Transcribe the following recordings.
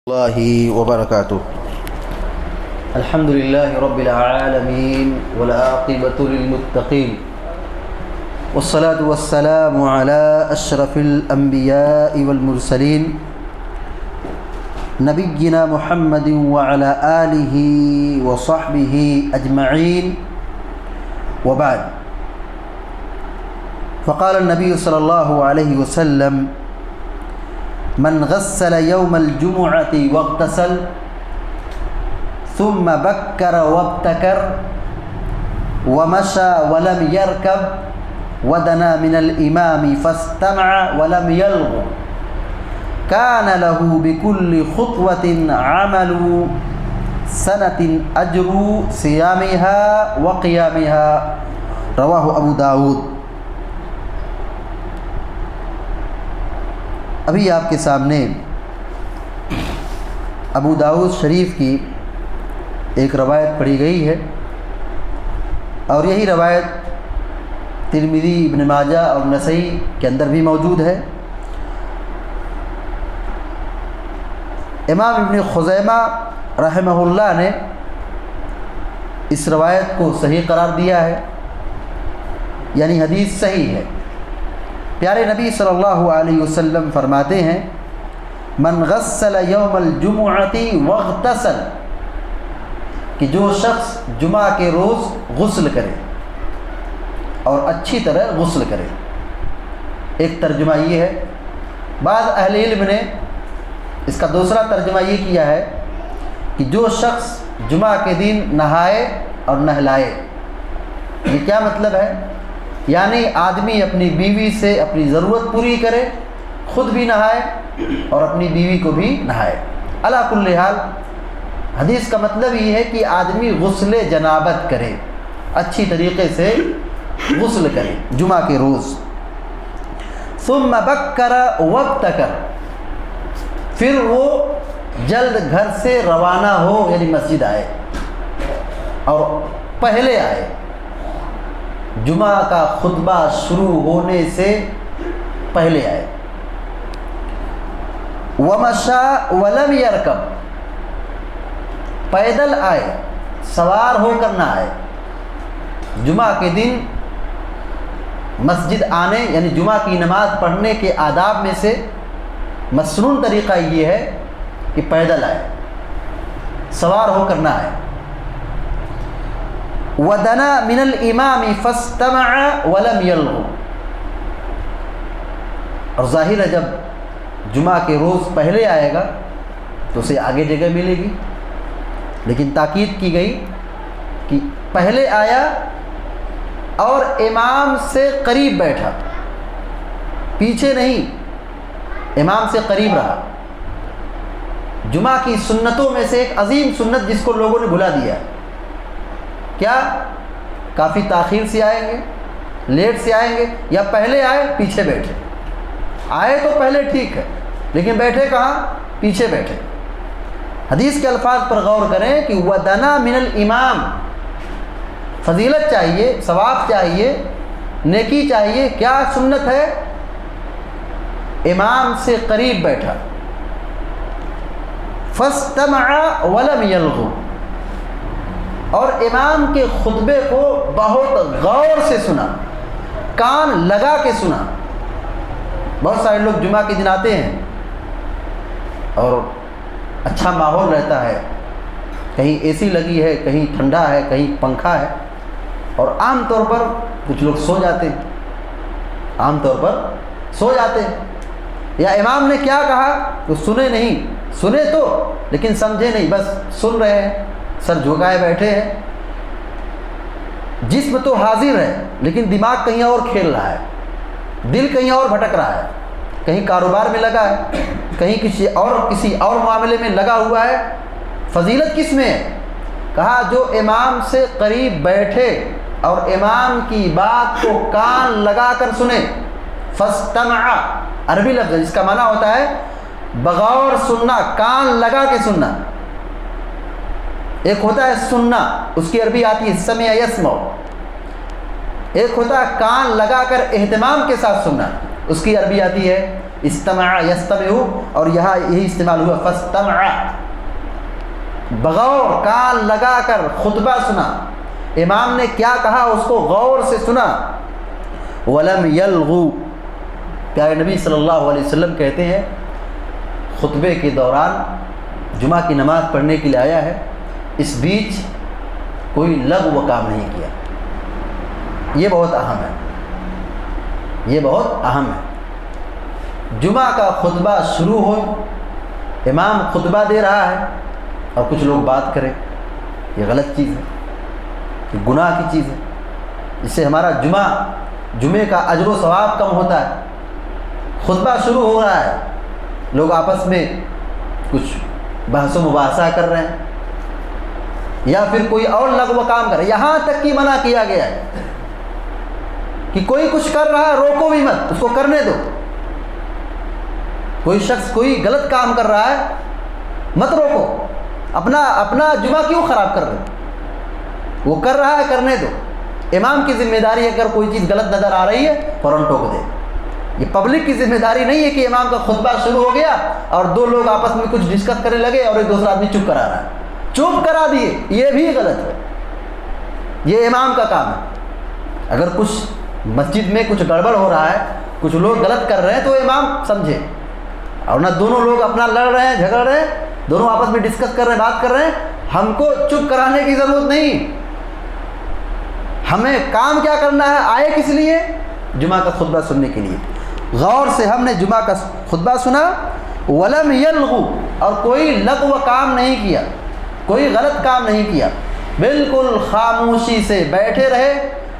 اللہ وبرکاتہ۔ الحمد للہ رب العالمین والعاقبۃ للمتقین والصلاة والسلام علی اشرف الانبیاء والمرسلین نبینا محمد وعلی آلہ وصحبہ اجمعین وبعد، فقال النبی صلی اللہ علیہ وسلم: من غسل يوم الجمعة واغتسل ثم بكر وابتكر ومشى ولم يركب ودنا من الإمام فاستمع ولم يلغ كان له بكل خطوة عمل سنة أجر صيامها وقيامها، رواه أبو داود۔ ابھی آپ کے سامنے ابو داؤد شریف کی ایک روایت پڑھی گئی ہے، اور یہی روایت ترمذی، ابن ماجہ اور نسائی کے اندر بھی موجود ہے۔ امام ابن خزیمہ رحمہ اللہ نے اس روایت کو صحیح قرار دیا ہے، یعنی حدیث صحیح ہے۔ پیارے نبی صلی اللہ علیہ وسلم فرماتے ہیں: من غسل یوم الجمعۃ واغتسل، کہ جو شخص جمعہ کے روز غسل کرے اور اچھی طرح غسل کرے۔ ایک ترجمہ یہ ہے، بعض اہل علم نے اس کا دوسرا ترجمہ یہ کیا ہے کہ جو شخص جمعہ کے دن نہائے اور نہلائے۔ یہ کیا مطلب ہے؟ یعنی آدمی اپنی بیوی سے اپنی ضرورت پوری کرے، خود بھی نہائے اور اپنی بیوی کو بھی نہائے۔ علی کل حال حدیث کا مطلب یہ ہے کہ آدمی غسل جنابت کرے، اچھی طریقے سے غسل کرے جمعہ کے روز۔ ثم بکر وابتکر، پھر وہ جلد گھر سے روانہ ہو، یعنی مسجد آئے اور پہلے آئے، جمعہ کا خطبہ شروع ہونے سے پہلے آئے۔ وَمَشَى وَلَمْ يَرْكَبْ، پیدل آئے، سوار ہو کر نہ آئے۔ جمعہ کے دن مسجد آنے، یعنی جمعہ کی نماز پڑھنے کے آداب میں سے مسنون طریقہ یہ ہے کہ پیدل آئے، سوار ہو کر نہ آئے۔ وَدَنَا مِنَ الْإِمَامِ فَاسْتَمَعَ وَلَمْ يَلْغُ، اور ظاہر ہے جب جمعہ کے روز پہلے آئے گا تو اسے آگے جگہ ملے گی، لیکن تاکید کی گئی کہ پہلے آیا اور امام سے قریب بیٹھا، پیچھے نہیں، امام سے قریب رہا۔ جمعہ کی سنتوں میں سے ایک عظیم سنت جس کو لوگوں نے بھلا دیا، کیا؟ کافی تاخیر سے آئیں گے، لیٹ سے آئیں گے، یا پہلے آئے پیچھے بیٹھے۔ آئے تو پہلے ٹھیک ہے، لیکن بیٹھے کہاں؟ پیچھے بیٹھے۔ حدیث کے الفاظ پر غور کریں کہ وَدَنَا مِنَ الْإِمَامِ، فضیلت چاہیے، ثواب چاہیے، نیکی چاہیے، کیا سنت ہے؟ امام سے قریب بیٹھا۔ فَاسْتَمَعَ وَلَمْ يَلْغُ، اور امام کے خطبے کو بہت غور سے سنا، کان لگا کے سنا۔ بہت سارے لوگ جمعہ کے دن آتے ہیں اور اچھا ماحول رہتا ہے، کہیں اے سی لگی ہے، کہیں ٹھنڈا ہے، کہیں پنکھا ہے، اور عام طور پر کچھ لوگ سو جاتے ہیں، عام طور پر سو جاتے ہیں، یا امام نے کیا کہا تو سنے نہیں، سنے تو لیکن سمجھے نہیں، بس سن رہے ہیں، سر جھکائے بیٹھے ہیں۔ جسم تو حاضر ہے لیکن دماغ کہیں اور کھیل رہا ہے، دل کہیں اور بھٹک رہا ہے، کہیں کاروبار میں لگا ہے، کہیں کسی اور معاملے میں لگا ہوا ہے۔ فضیلت کس میں ہے؟ کہا جو امام سے قریب بیٹھے اور امام کی بات کو کان لگا کر سنے۔ فاستمع عربی لفظ ہے جس کا معنی ہوتا ہے بغور سننا، کان لگا کے سننا۔ ایک ہوتا ہے سننا، اس کی عربی آتی ہے سمع یسمع، ایک ہوتا ہے کان لگا کر اہتمام کے ساتھ سننا، اس کی عربی آتی ہے استمع یستمع، اور یہاں یہی استعمال ہوا فاستمع، بغور کان لگا کر خطبہ سنا، امام نے کیا کہا اس کو غور سے سنا۔ ولم یلغو، پیارے نبی صلی اللہ علیہ وسلم کہتے ہیں خطبے کے دوران جمعہ کی نماز پڑھنے کے لیے آیا ہے، اس بیچ کوئی لغو کام نہیں کیا۔ یہ بہت اہم ہے، یہ بہت اہم ہے۔ جمعہ کا خطبہ شروع ہو، امام خطبہ دے رہا ہے اور کچھ لوگ بات کریں، یہ غلط چیز ہے، یہ گناہ کی چیز ہے، اس سے ہمارا جمعے کا اجر و ثواب کم ہوتا ہے۔ خطبہ شروع ہو رہا ہے، لوگ آپس میں کچھ بحث و مباحثہ کر رہے ہیں یا پھر کوئی اور لغو کام کر رہے ہیں، یہاں تک کہ منع کیا گیا ہے کہ کوئی کچھ کر رہا ہے روکو بھی مت، اس کو کرنے دو۔ کوئی شخص کوئی غلط کام کر رہا ہے مت روکو، اپنا جمعہ کیوں خراب کر رہے ہو؟ وہ کر رہا ہے کرنے دو۔ امام کی ذمہ داری ہے اگر کوئی چیز غلط نظر آ رہی ہے فوراً ٹوک دے۔ یہ پبلک کی ذمہ داری نہیں ہے کہ امام کا خطبہ شروع ہو گیا اور دو لوگ آپس میں کچھ ڈسکس کرنے لگے اور ایک دوسرا آدمی چپ کرا رہا ہے، چپ کرا دیے، یہ بھی غلط ہے، یہ امام کا کام ہے۔ اگر کچھ مسجد میں کچھ گڑبڑ ہو رہا ہے، کچھ لوگ غلط کر رہے ہیں تو امام سمجھے، اور نہ دونوں لوگ اپنا لڑ رہے ہیں، جھگڑ رہے ہیں، دونوں آپس میں ڈسکس کر رہے ہیں، بات کر رہے ہیں، ہم کو چپ کرانے کی ضرورت نہیں۔ ہمیں کام کیا کرنا ہے؟ آئے کس لیے؟ جمعہ کا خطبہ سننے کے لیے۔ غور سے ہم نے جمعہ کا خطبہ سنا، ولم یلغو، اور کوئی لغو کام نہیں کیا، کوئی غلط کام نہیں کیا، بالکل خاموشی سے بیٹھے رہے،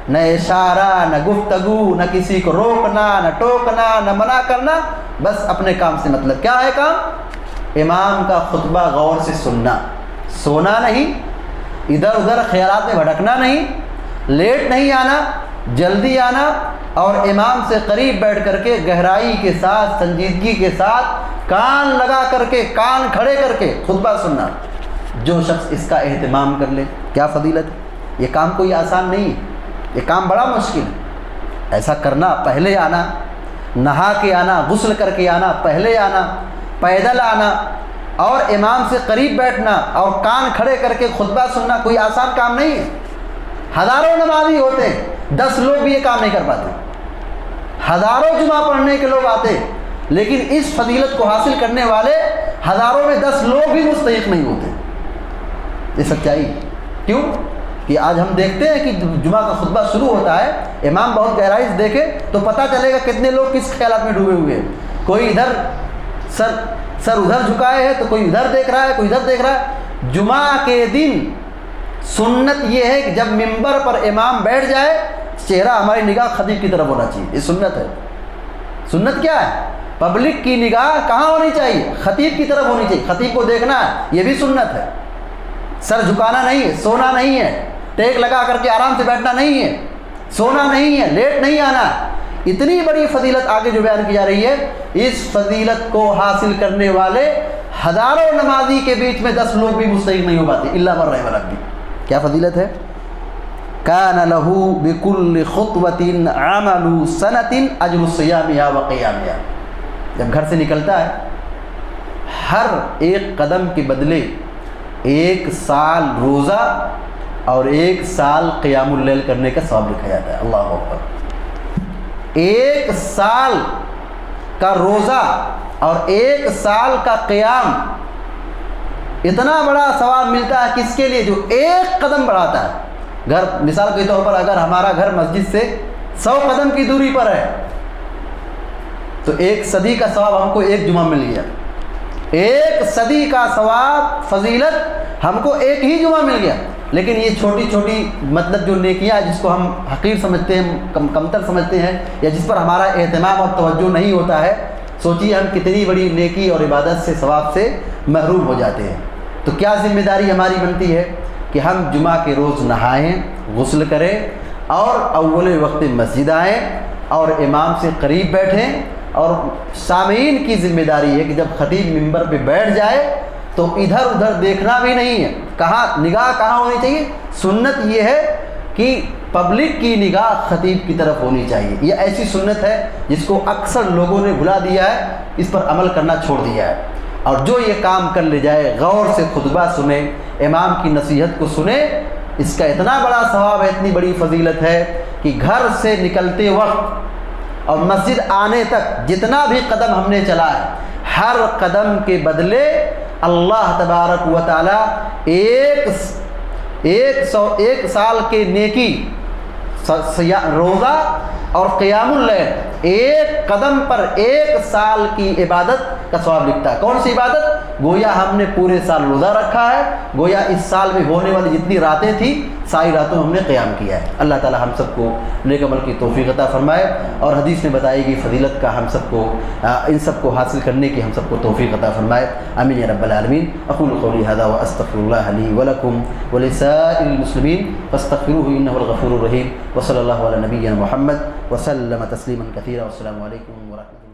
نہ اشارہ، نہ گفتگو، نہ کسی کو روکنا، نہ ٹوکنا، نہ منع کرنا، بس اپنے کام سے مطلب۔ کیا ہے کام؟ امام کا خطبہ غور سے سننا، سونا نہیں، ادھر ادھر خیالات میں بھٹکنا نہیں، لیٹ نہیں آنا، جلدی آنا، اور امام سے قریب بیٹھ کر کے گہرائی کے ساتھ، سنجیدگی کے ساتھ، کان لگا کر کے، کان کھڑے کر کے خطبہ سننا۔ جو شخص اس کا اہتمام کر لے، کیا فضیلت ہے۔ یہ کام کوئی آسان نہیں ہے، یہ کام بڑا مشکل ہے۔ ایسا کرنا، پہلے آنا، نہا کے آنا، غسل کر کے آنا، پہلے آنا، پیدل آنا، اور امام سے قریب بیٹھنا اور کان کھڑے کر کے خطبہ سننا کوئی آسان کام نہیں ہے۔ ہزاروں نمازی ہوتے ہیں، 10 لوگ بھی یہ کام نہیں کر پاتے، ہزاروں جمعہ پڑھنے کے لوگ آتے، لیکن اس فضیلت کو حاصل کرنے والے ہزاروں میں 10 لوگ بھی مستحق نہیں ہوتے۔ یہ سچائی کیوں؟ کہ آج ہم دیکھتے ہیں کہ جمعہ کا خطبہ شروع ہوتا ہے، امام بہت گہرائی سے دیکھے تو پتہ چلے گا کتنے لوگ کس خیالات میں ڈوبے ہوئے ہیں۔ کوئی ادھر سر ادھر جھکائے ہے تو کوئی ادھر دیکھ رہا ہے، کوئی ادھر دیکھ رہا ہے۔ جمعہ کے دن سنت یہ ہے کہ جب ممبر پر امام بیٹھ جائے، چہرہ ہماری نگاہ خطیب کی طرف ہونا چاہیے، یہ سنت ہے۔ سنت کیا ہے؟ پبلک کی نگاہ کہاں ہونی چاہیے؟ خطیب کی طرف ہونی چاہیے، خطیب کو دیکھنا ہے، یہ بھی سنت ہے۔ سر جھکانا نہیں ہے، سونا نہیں ہے، ٹیک لگا کر کے آرام سے بیٹھنا نہیں ہے، سونا نہیں ہے، لیٹ نہیں آنا۔ اتنی بڑی فضیلت آگے جو بیان کی جا رہی ہے، اس فضیلت کو حاصل کرنے والے ہزاروں نمازی کے بیچ میں 10 لوگ بھی مستحق نہیں ہو پاتے، الا من رحم ربی۔ کیا فضیلت ہے؟ کان لہ بکل خطوۃ عمل سنۃ اجر صیامها وقیامها۔ جب گھر سے نکلتا ہے، ہر ایک قدم کے بدلے 1 سال روزہ اور 1 سال قیام اللیل کرنے کا ثواب لکھا جاتا ہے۔ اللہ اکبر۔ 1 سال کا روزہ اور 1 سال کا قیام، اتنا بڑا ثواب ملتا ہے کس کے لیے؟ جو 1 قدم بڑھاتا ہے۔ گھر مثال کے طور پر اگر ہمارا گھر مسجد سے 100 قدم کی دوری پر ہے تو 1 صدی کا ثواب ہم کو 1 جمعہ مل گیا۔ 1 صدی کا ثواب، فضیلت ہم کو 1 ہی جمعہ مل گیا۔ لیکن یہ چھوٹی چھوٹی مطلب جو نیکیاں جس کو ہم حقیر سمجھتے ہیں، کمتر سمجھتے ہیں، یا جس پر ہمارا اہتمام اور توجہ نہیں ہوتا ہے، سوچیے ہم کتنی بڑی نیکی اور عبادت سے، ثواب سے محروم ہو جاتے ہیں۔ تو کیا ذمہ داری ہماری بنتی ہے کہ ہم جمعہ کے روز نہائیں، غسل کریں اور اول وقت مسجد آئیں اور امام سے قریب بیٹھیں۔ اور سامعین کی ذمہ داری ہے کہ جب خطیب ممبر پہ بیٹھ جائے تو ادھر ادھر دیکھنا بھی نہیں ہے، کہاں نگاہ کہاں ہونی چاہیے؟ سنت یہ ہے کہ پبلک کی نگاہ خطیب کی طرف ہونی چاہیے. یہ ایسی سنت ہے جس کو اکثر لوگوں نے بھلا دیا ہے، اس پر عمل کرنا چھوڑ دیا ہے. اور جو یہ کام کر لے جائے، غور سے خطبہ سنے، امام کی نصیحت کو سنے، اس کا اتنا بڑا ثواب ہے، اتنی بڑی فضیلت ہے کہ گھر سے نکلتے وقت اور مسجد آنے تک جتنا بھی قدم ہم نے چلا ہے، ہر قدم کے بدلے اللہ تبارک و تعالی ایک سال کے نیکی، روزہ اور قیام اللیل، ایک قدم پر 1 سال کی عبادت کا ثواب لکھتا ہے. کون سی عبادت؟ گویا ہم نے پورے سال روزہ رکھا ہے، گویا اس سال میں ہونے والی جتنی راتیں تھیں ساری راتوں ہم نے قیام کیا ہے. اللہ تعالی ہم سب کو نیک عمل کی توفیق عطا فرمائے، اور حدیث میں بتائی گئی فضیلت کا ہم سب کو ان سب کو حاصل کرنے کی ہم سب کو توفیق عطا فرمائے. آمین یا رب العالمین. اقول قولی ھذا واستغفر اللہ لی ولکم ولسائر المسلمین فاستغفروہ انہ الغفور الرحیم. وصلی اللہ علی نبینا محمد وسلم تسلیما کثیرا. والسلام علیکم ورحمۃ اللہ.